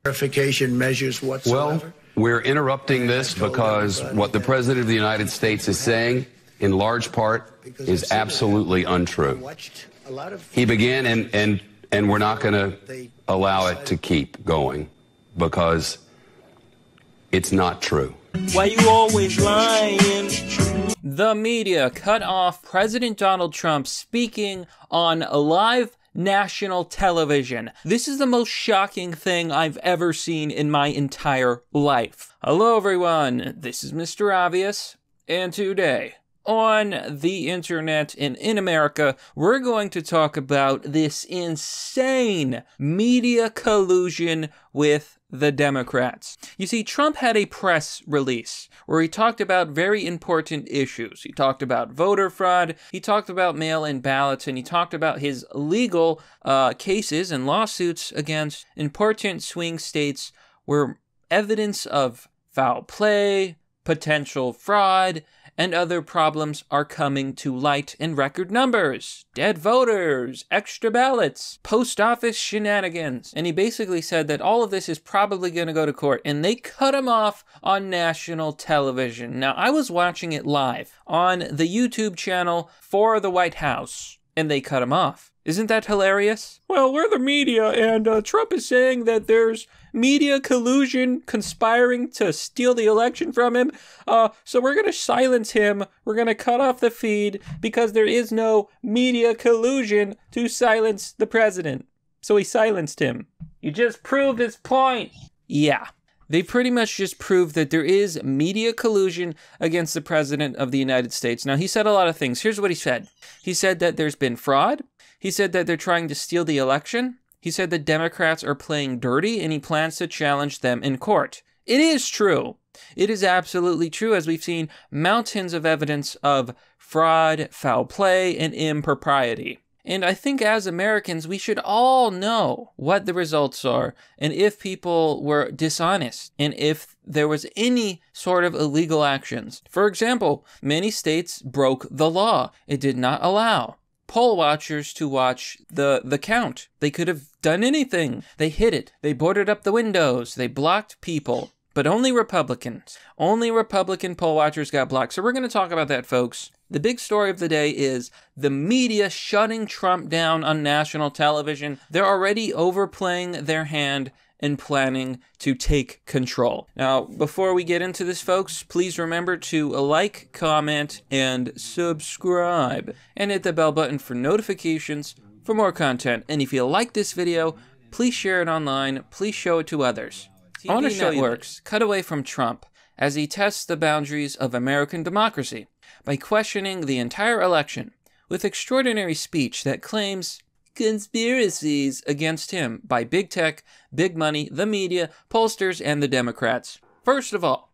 verification measures whatsoever? Well, we're interrupting this because what the President of the United States is saying, in large part, is absolutely untrue. He began, and we're not going to allow it to keep going because it's not true. Why you always lying? The media cut off President Donald Trump speaking on live national television. This is the most shocking thing I've ever seen in my entire life. Hello everyone, this is Mr. Obvious, and today on the internet and in America, we're going to talk about this insane media collusion with the Democrats. You see, Trump had a press release where he talked about very important issues. He talked about voter fraud, he talked about mail-in ballots, and he talked about his legal cases and lawsuits against important swing states where evidence of foul play, potential fraud, and other problems are coming to light in record numbers. Dead voters, extra ballots, post office shenanigans. And he basically said that all of this is probably going to go to court, and they cut him off on national television. Now, I was watching it live on the YouTube channel for the White House, and they cut him off. Isn't that hilarious? Well, we're the media, and Trump is saying that there's media collusion conspiring to steal the election from him. So we're going to silence him. We're going to cut off the feed because there is no media collusion to silence the president. So he silenced him. You just proved his point. Yeah. They pretty much just proved that there is media collusion against the president of the United States. Now, he said a lot of things. Here's what he said. He said that there's been fraud. He said that they're trying to steal the election. He said that Democrats are playing dirty, and he plans to challenge them in court. It is true. It is absolutely true, as we've seen mountains of evidence of fraud, foul play, and impropriety. And I think as Americans, we should all know what the results are, and if people were dishonest, and if there was any sort of illegal actions. For example, many states broke the law. It did not allow poll watchers to watch the count. They could have done anything. They hid it. They boarded up the windows. They blocked people. But only Republicans. Only Republican poll watchers got blocked. So we're going to talk about that, folks. The big story of the day is the media shutting Trump down on national television. They're already overplaying their hand and planning to take control. Now, before we get into this, folks, please remember to like, comment, and subscribe. And hit the bell button for notifications for more content. And if you like this video, please share it online. Please show it to others. I want to show networks cut away from Trump as he tests the boundaries of American democracy by questioning the entire election with extraordinary speech that claims conspiracies against him by big tech, big money, the media, pollsters, and the Democrats. First of all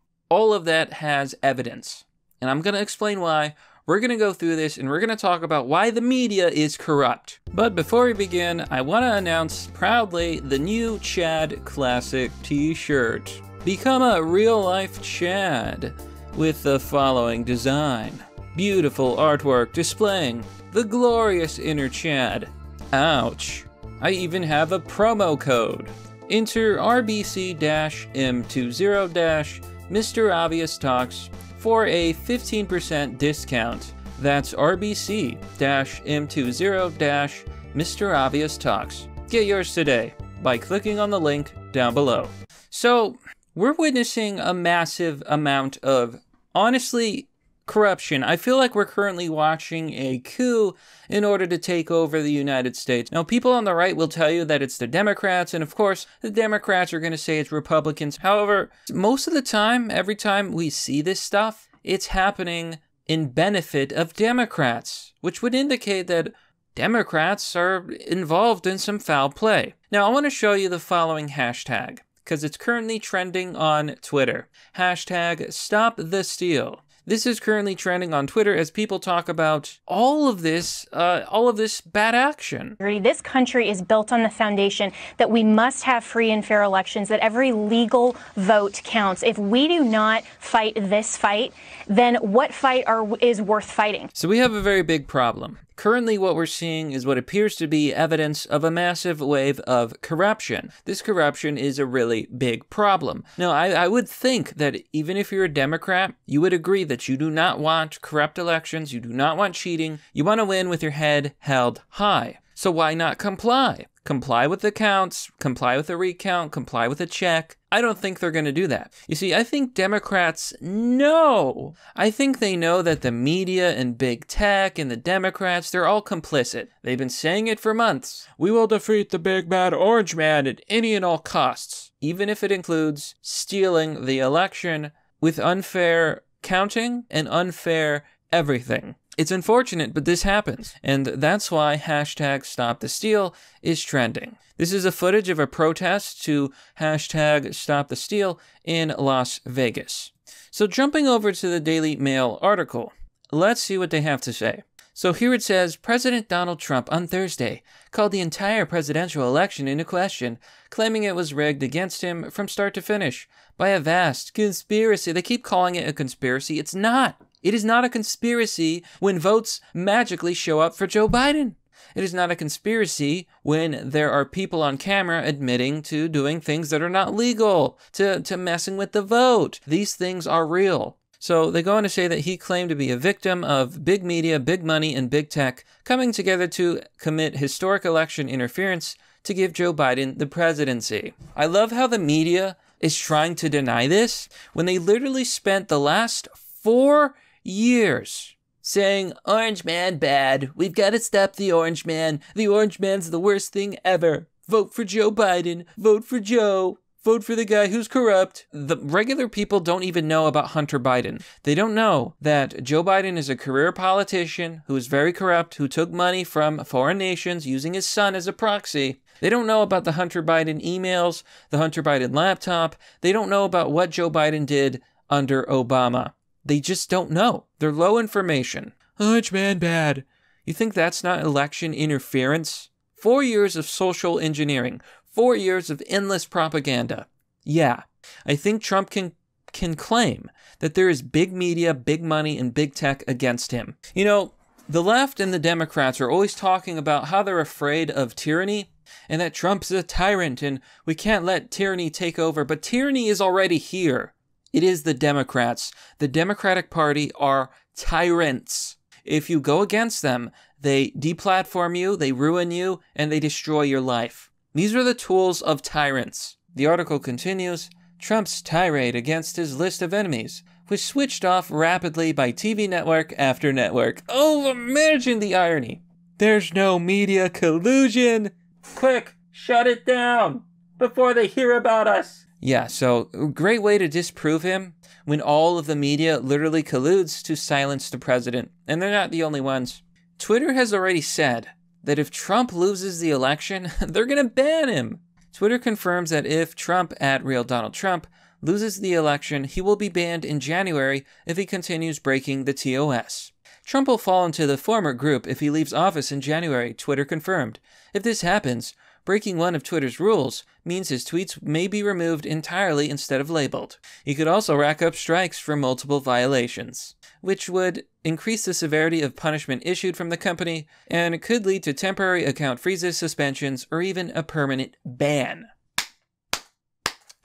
of that has evidence, and I'm going to explain why. We're going to go through this, and we're going to talk about why the media is corrupt. But before we begin, I want to announce proudly the new Chad Classic t-shirt. Become a real-life Chad with the following design. Beautiful artwork displaying the glorious inner Chad. Ouch. I even have a promo code. Enter RBC-M20- Mr. Obvious Talks for a 15% discount. That's RBC-M20- Mr. Obvious Talks. Get yours today by clicking on the link down below. So, we're witnessing a massive amount of, honestly, corruption. I feel like we're currently watching a coup in order to take over the United States. Now, people on the right will tell you that it's the Democrats, and of course, the Democrats are going to say it's Republicans. However, most of the time, every time we see this stuff, it's happening in benefit of Democrats, which would indicate that Democrats are involved in some foul play. Now, I want to show you the following hashtag, because it's currently trending on Twitter. Hashtag Stop the Steal. This is currently trending on Twitter as people talk about all of this bad action. This country is built on the foundation that we must have free and fair elections, that every legal vote counts. If we do not fight this fight, then what fight is worth fighting? So we have a very big problem. Currently, what we're seeing is what appears to be evidence of a massive wave of corruption. This corruption is a really big problem. Now, I would think that even if you're a Democrat, you would agree that you do not want corrupt elections, you do not want cheating, you want to win with your head held high. So why not comply? Comply with the counts, comply with a recount, comply with a check. I don't think they're going to do that. You see, I think Democrats know. I think they know that the media and big tech and the Democrats, they're all complicit. They've been saying it for months. We will defeat the big bad orange man at any and all costs, even if it includes stealing the election with unfair counting and unfair everything. It's unfortunate, but this happens, and that's why hashtag Stop the Steal is trending. This is a footage of a protest to hashtag Stop the Steal in Las Vegas. So jumping over to the Daily Mail article, let's see what they have to say. So here it says, President Donald Trump on Thursday called the entire presidential election into question, claiming it was rigged against him from start to finish by a vast conspiracy. They keep calling it a conspiracy. It's not. It is not a conspiracy when votes magically show up for Joe Biden. It is not a conspiracy when there are people on camera admitting to doing things that are not legal, to messing with the vote. These things are real. So they go on to say that he claimed to be a victim of big media, big money, and big tech coming together to commit historic election interference to give Joe Biden the presidency. I love how the media is trying to deny this when they literally spent the last 4 years saying, Orange man bad, we've got to stop the Orange man, the Orange man's the worst thing ever, vote for Joe Biden, vote for Joe, vote for the guy who's corrupt. The regular people don't even know about Hunter Biden. They don't know that Joe Biden is a career politician who is very corrupt, who took money from foreign nations using his son as a proxy. They don't know about the Hunter Biden emails, the Hunter Biden laptop. They don't know about what Joe Biden did under Obama. They just don't know. They're low information. Orange man bad. You think that's not election interference? 4 years of social engineering. 4 years of endless propaganda. Yeah, I think Trump can claim that there is big media, big money, and big tech against him. You know, the left and the Democrats are always talking about how they're afraid of tyranny and that Trump's a tyrant and we can't let tyranny take over. But tyranny is already here. It is the Democrats. The Democratic Party are tyrants. If you go against them, they deplatform you, they ruin you, and they destroy your life. These are the tools of tyrants. The article continues, Trump's tirade against his list of enemies was switched off rapidly by TV network after network. Oh, imagine the irony. There's no media collusion. Quick, shut it down before they hear about us. Yeah, so a great way to disprove him when all of the media literally colludes to silence the president. And they're not the only ones. Twitter has already said that if Trump loses the election, they're going to ban him. Twitter confirms that if Trump, at Real Donald Trump, loses the election, he will be banned in January if he continues breaking the TOS. Trump will fall into the former group if he leaves office in January, Twitter confirmed. If this happens, breaking one of Twitter's rules means his tweets may be removed entirely instead of labeled. He could also rack up strikes for multiple violations, which would increase the severity of punishment issued from the company and could lead to temporary account freezes, suspensions, or even a permanent ban.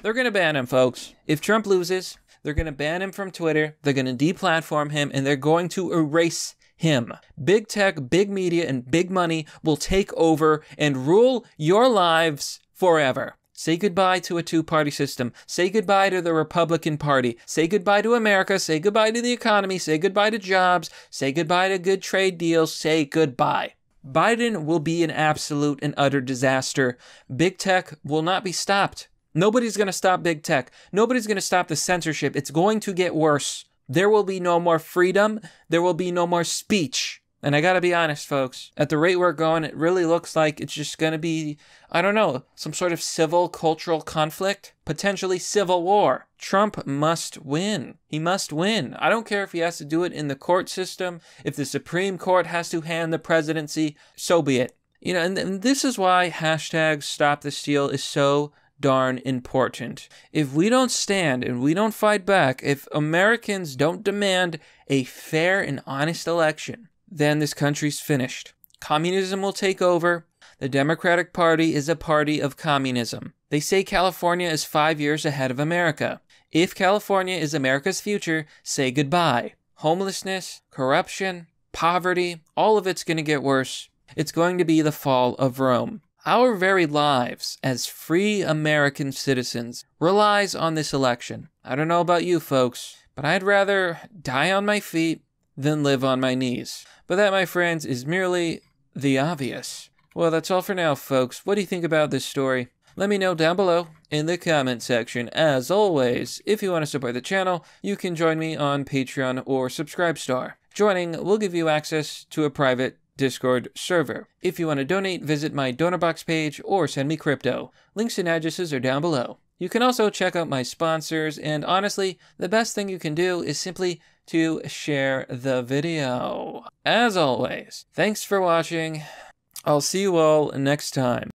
They're going to ban him, folks. If Trump loses, they're going to ban him from Twitter, they're going to deplatform him, and they're going to erase him. Big tech, big media, and big money will take over and rule your lives forever. Say goodbye to a two-party system. Say goodbye to the Republican Party. Say goodbye to America. Say goodbye to the economy. Say goodbye to jobs. Say goodbye to good trade deals. Say goodbye. Biden will be an absolute and utter disaster. Big tech will not be stopped. Nobody's going to stop big tech. Nobody's going to stop the censorship. It's going to get worse. There will be no more freedom. There will be no more speech. And I gotta be honest, folks, at the rate we're going, it really looks like it's just gonna be, I don't know, some sort of civil cultural conflict, potentially civil war. Trump must win. He must win. I don't care if he has to do it in the court system, if the Supreme Court has to hand the presidency, so be it. You know, and this is why hashtag Stop the Steal is so darn important. If we don't stand and we don't fight back, if Americans don't demand a fair and honest election, then this country's finished. Communism will take over. The Democratic Party is a party of communism. They say California is 5 years ahead of America. If California is America's future, say goodbye. Homelessness, corruption, poverty, all of it's going to get worse. It's going to be the fall of Rome. Our very lives as free American citizens relies on this election. I don't know about you folks, but I'd rather die on my feet than live on my knees. But that, my friends, is merely the obvious. Well, that's all for now, folks. What do you think about this story? Let me know down below in the comment section. As always, if you want to support the channel, you can join me on Patreon or Subscribestar. Joining will give you access to a private Discord server. If you want to donate, visit my donor box page or send me crypto. Links and addresses are down below. You can also check out my sponsors, and honestly, the best thing you can do is simply to share the video. As always, thanks for watching. I'll see you all next time.